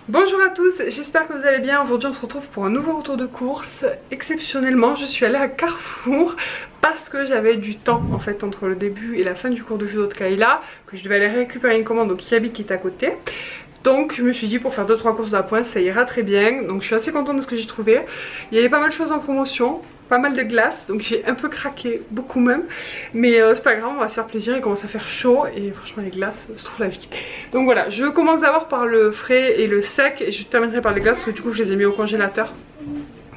Bonjour à tous, j'espère que vous allez bien. Aujourd'hui on se retrouve pour un nouveau retour de course. Exceptionnellement je suis allée à Carrefour parce que j'avais du temps en fait entre le début et la fin du cours de judo de Kayla, que je devais aller récupérer une commande au Kiabi qui est à côté. Donc je me suis dit pour faire 2-3 courses d'appoint ça ira très bien. Donc je suis assez contente de ce que j'ai trouvé. Il y avait pas mal de choses en promotion, pas mal de glace, donc j'ai un peu craqué, beaucoup même. Mais c'est pas grave, on va se faire plaisir, il commence à faire chaud et franchement les glaces se trouvent la vie. Donc voilà, je commence d'abord par le frais et le sec et je terminerai par les glaces parce que du coup je les ai mis au congélateur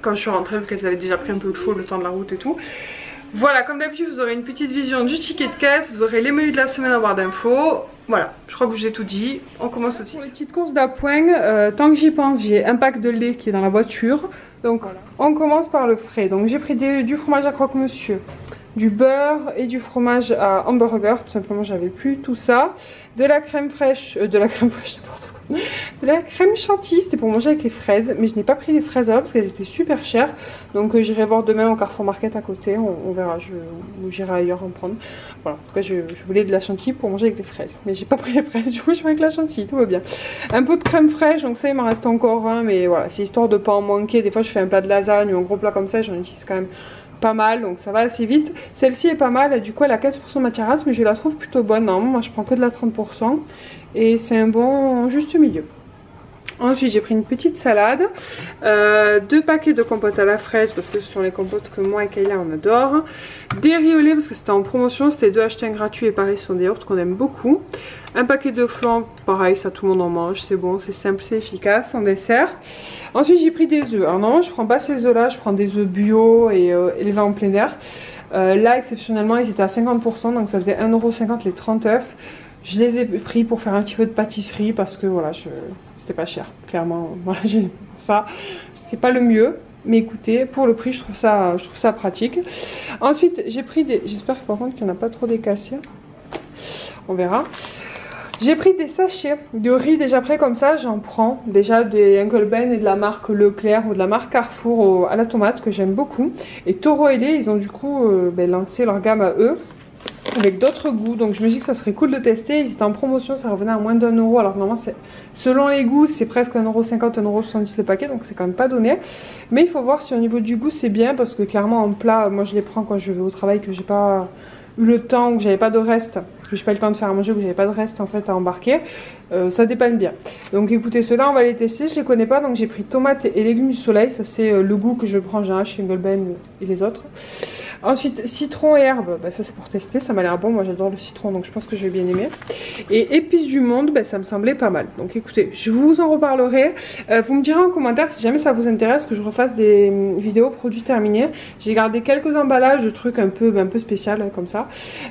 quand je suis rentrée vu qu'elles avaient déjà pris un peu de chaud le temps de la route et tout. Voilà, comme d'habitude vous aurez une petite vision du ticket de caisse, vous aurez les menus de la semaine en barre d'infos. Voilà, je crois que je vous ai tout dit, on commence tout de suite. Pour les petites courses d'appoint, tant que j'y pense, j'ai un pack de lait qui est dans la voiture. Donc voilà. On commence par le frais. Donc j'ai pris du fromage à croque-monsieur, du beurre et du fromage à hamburger. Tout simplement j'avais plus tout ça. De la crème fraîche, n'importe quoi. De la crème chantilly, c'était pour manger avec les fraises. Mais je n'ai pas pris les fraises là parce qu'elles étaient super chères. Donc j'irai voir demain au Carrefour Market à côté. On verra, j'irai ailleurs en prendre. Voilà, en tout cas je voulais de la chantilly pour manger avec les fraises. Mais j'ai pas pris les fraises, du coup je fais avec la chantilly, tout va bien. Un peu de crème fraîche, donc ça il m'en reste encore un. Mais voilà, c'est histoire de pas en manquer. Des fois je fais un plat de lasagne ou un gros plat comme ça, j'en utilise quand même pas mal, donc ça va assez vite. Celle-ci est pas mal, du coup elle a 15% matière grasse, mais je la trouve plutôt bonne. Normalement moi je prends que de la 30% et c'est un bon juste milieu. Ensuite j'ai pris une petite salade, 2 paquets de compotes à la fraise parce que ce sont les compotes que moi et Kayla on adore, des riz au lait parce que c'était en promotion, c'était 2 achetés 1 gratuit et pareil ce sont des yaourts qu'on aime beaucoup, un paquet de flan, pareil ça tout le monde en mange, c'est bon, c'est simple, c'est efficace en dessert. Ensuite j'ai pris des œufs, alors non je prends pas ces œufs là, je prends des œufs bio et élevés en plein air. Là exceptionnellement ils étaient à 50% donc ça faisait 1,50 € les 30 œufs. Je les ai pris pour faire un petit peu de pâtisserie parce que voilà, c'était pas cher, clairement. Voilà, ça, c'est pas le mieux, mais écoutez, pour le prix, je trouve ça pratique. Ensuite, j'ai pris des, j'espère par contre qu'il n'y en a pas trop décassés. On verra. J'ai pris des sachets de riz déjà prêts comme ça, j'en prends déjà des Uncle Ben et de la marque Leclerc ou de la marque Carrefour à la tomate que j'aime beaucoup. Et Toro et Lait, ils ont du coup lancé leur gamme à eux, avec d'autres goûts, donc je me dis que ça serait cool de tester. Ils étaient en promotion, ça revenait à moins d'1 €, alors normalement selon les goûts c'est presque 1,50 €, 1,70 € le paquet, donc c'est quand même pas donné. Mais il faut voir si au niveau du goût c'est bien, parce que clairement en plat, moi je les prends quand je vais au travail, que j'ai pas eu le temps, ou que j'avais pas de reste, que j'ai pas eu le temps de faire à manger, ou que j'avais pas de reste en fait à embarquer, ça dépanne bien. Donc écoutez, ceux-là on va les tester, je les connais pas, donc j'ai pris tomates et légumes du soleil, ça c'est le goût que je prends en général chez Golben et les autres. Ensuite citron et herbe, ça c'est pour tester, ça m'a l'air bon, moi j'adore le citron donc je pense que je vais bien aimer. Et épices du monde, ça me semblait pas mal. Donc écoutez, je vous en reparlerai. Vous me direz en commentaire si jamais ça vous intéresse que je refasse des vidéos produits terminés. J'ai gardé quelques emballages de trucs un peu spécial comme ça.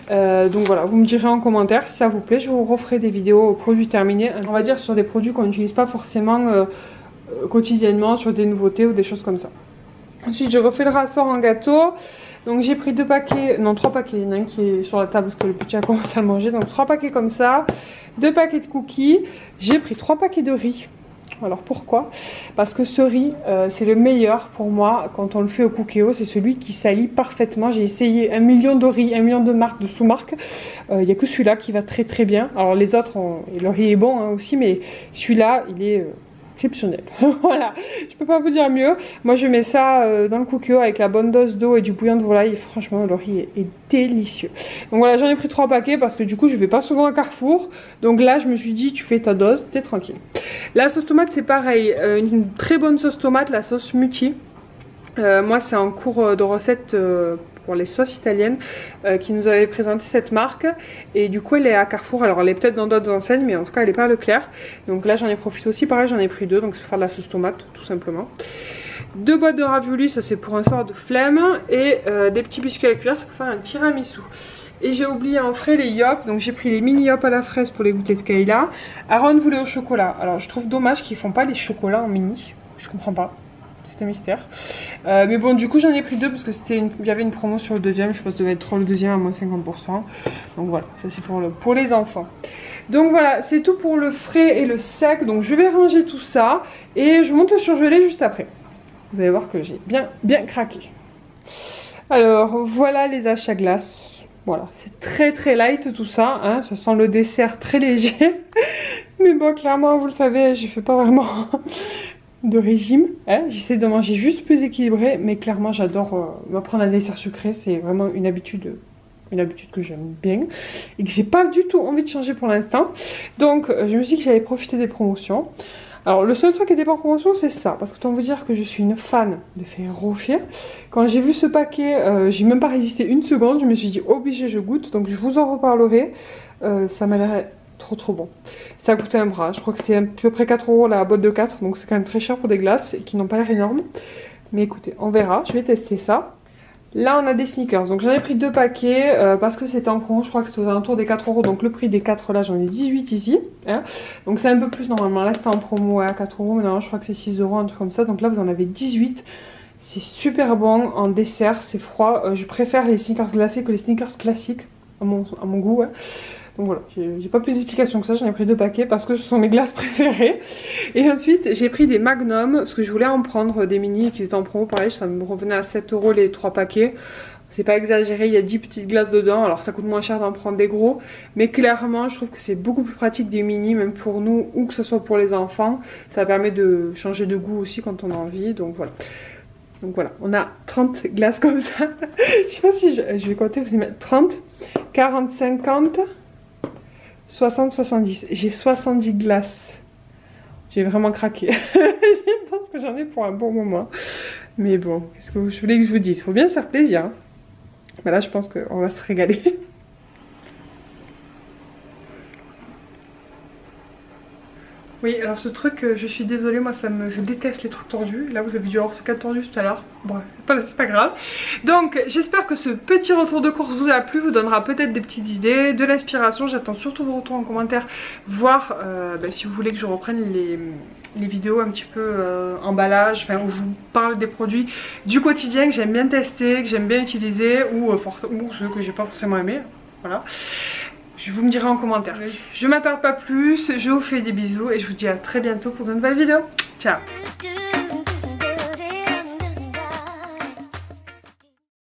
Donc voilà, vous me direz en commentaire si ça vous plaît, je vous referai des vidéos produits terminés. On va dire sur des produits qu'on n'utilise pas forcément quotidiennement, sur des nouveautés ou des choses comme ça. Ensuite je refais le rassort en gâteau. Donc j'ai pris 2 paquets, non 3 paquets, il y en a un qui est sur la table parce que le petit a commencé à le manger. Donc 3 paquets comme ça, 2 paquets de cookies, j'ai pris 3 paquets de riz. Alors pourquoi? Parce que ce riz c'est le meilleur pour moi quand on le fait au Cookéo, c'est celui qui s'allie parfaitement. J'ai essayé 1 million de riz, 1 million de marques, de sous-marques, il n'y a que celui-là qui va très très bien. Alors les autres, le riz est bon aussi, mais celui-là il est exceptionnel. Voilà, je peux pas vous dire mieux. Moi je mets ça dans le Cookéo avec la bonne dose d'eau et du bouillon de volaille et franchement le riz est délicieux. Donc voilà, j'en ai pris 3 paquets parce que du coup je vais pas souvent à Carrefour, donc là je me suis dit tu fais ta dose, t'es tranquille. La sauce tomate c'est pareil, une très bonne sauce tomate, la sauce Mutti. Moi c'est en cours de recette pour les sauces italiennes qui nous avait présenté cette marque et du coup elle est à Carrefour, alors elle est peut-être dans d'autres enseignes mais en tout cas elle n'est pas à Leclerc, donc là j'en ai profité aussi, pareil j'en ai pris 2, donc c'est pour faire de la sauce tomate tout simplement. 2 boîtes de raviolis, ça c'est pour un soir de flemme, et des petits biscuits à la cuillère, c'est pour faire un tiramisu. Et j'ai oublié en frais les yop, donc j'ai pris les mini yop à la fraise pour les goûters de Kayla. Aaron voulait au chocolat, alors je trouve dommage qu'ils font pas les chocolats en mini, je comprends pas. C'est un mystère. Mais bon, du coup, j'en ai pris 2 parce que il y avait une promo sur le deuxième. Je pense que ça devait être trop le deuxième à moins 50%. Donc voilà, ça c'est pour les enfants. Donc voilà, c'est tout pour le frais et le sec. Donc je vais ranger tout ça et je monte le surgelé juste après. Vous allez voir que j'ai bien craqué. Alors voilà les achats glace. Voilà, c'est très light tout ça, hein. Ça sent le dessert très léger. Mais bon, clairement, vous le savez, je fais pas vraiment de régime. Hein. J'essaie de manger juste plus équilibré, mais clairement, j'adore me prendre un dessert sucré. C'est vraiment une habitude que j'aime bien et que j'ai pas du tout envie de changer pour l'instant. Donc, je me suis dit que j'allais profiter des promotions. Alors, le seul truc qui était pas en promotion, c'est ça. Parce que autant vous dire que je suis une fan de Ferrero Rocher. Quand j'ai vu ce paquet, j'ai même pas résisté une seconde. Je me suis dit, obligé, je goûte. Donc, je vous en reparlerai. Ça m'a l'air trop bon. Ça a coûté un bras. Je crois que c'était à peu près 4 € la boîte de 4. Donc, c'est quand même très cher pour des glaces et qui n'ont pas l'air énormes. Mais écoutez, on verra. Je vais tester ça. Là, on a des sneakers. Donc, j'en ai pris 2 paquets parce que c'était en promo. Je crois que c'était aux alentours des 4 €. Donc, le prix des 4 là, j'en ai 18 ici. Hein. Donc, c'est un peu plus normalement. Là, c'était en promo à 4 €. Mais non, je crois que c'est 6 €, un truc comme ça. Donc, là, vous en avez 18. C'est super bon en dessert. C'est froid. Je préfère les sneakers glacés que les sneakers classiques à mon goût. Hein. Donc voilà, j'ai pas plus d'explications que ça, j'en ai pris 2 paquets parce que ce sont mes glaces préférées. Et ensuite, j'ai pris des Magnum parce que je voulais en prendre des mini qui étaient en promo. Pareil, ça me revenait à 7 € les 3 paquets. C'est pas exagéré, il y a 10 petites glaces dedans. Alors ça coûte moins cher d'en prendre des gros. Mais clairement, je trouve que c'est beaucoup plus pratique des mini, même pour nous ou que ce soit pour les enfants. Ça permet de changer de goût aussi quand on a envie. Donc voilà. Donc voilà, on a 30 glaces comme ça. Je sais pas si je vais compter, vous y mettre 30, 40, 50... 60, 70. J'ai 70 glaces. J'ai vraiment craqué. Je pense que j'en ai pour un bon moment. Mais bon, qu'est-ce que je voulais que je vous dise? Il faut bien se faire plaisir. Hein. Mais là, je pense qu'on va se régaler. Oui, alors ce truc, je suis désolée, moi je déteste les trucs tordus. Là vous avez dû avoir ce cas tordu tout à l'heure. Bon, c'est pas grave. Donc j'espère que ce petit retour de course vous a plu, vous donnera peut-être des petites idées, de l'inspiration. J'attends surtout vos retours en commentaire, voir si vous voulez que je reprenne les vidéos un petit peu emballage, enfin où je vous parle des produits du quotidien que j'aime bien tester, que j'aime bien utiliser ou ceux que j'ai pas forcément aimé. Voilà. Vous me direz en commentaire. Je m'attarde pas plus, je vous fais des bisous et je vous dis à très bientôt pour de nouvelles vidéos. Ciao!